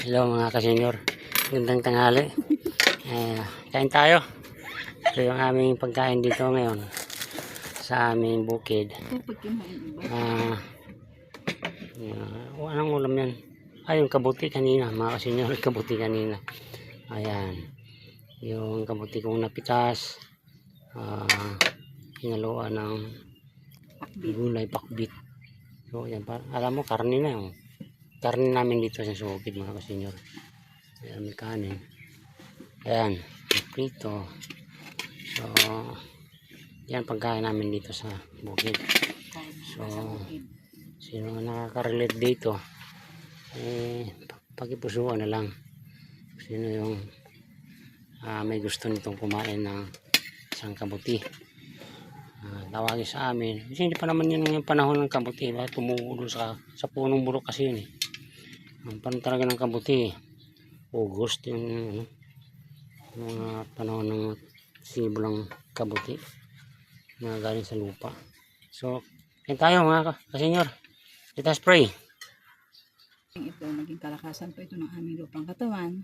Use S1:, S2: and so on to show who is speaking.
S1: Hello mga kasenyor, gandang tanghali. Kain tayo. Ito yung aming pagkain dito ngayon sa aming bukid. Anong ulam yan? Yung kabuti kanina mga kasenyor, kabuti kanina. Ayan, yung kabuti kong napitas, hinaluan ng gulay pakbit. So yan, alam mo, karne na yung karne namin dito sa bukid mga kasenyor. Ayan, may kanin. Ayan, prito. So yan pagkain namin dito sa bukid. So sino nakaka-relate dito, pakipusuan na lang sino yung may gusto nitong kumain ng isang kabuti. Tawagin sa amin kasi hindi pa naman yun yung panahon ng kabuti, bakit tumulo sa punong burok kasi yun ang panahon talaga ng kabuti, August yung mga panahon ng sibulang kabuti na galing sa lupa. So yan tayo mga kasenyor, let us pray.
S2: Ito, naging kalakasan po ito ng aming lupang katawan.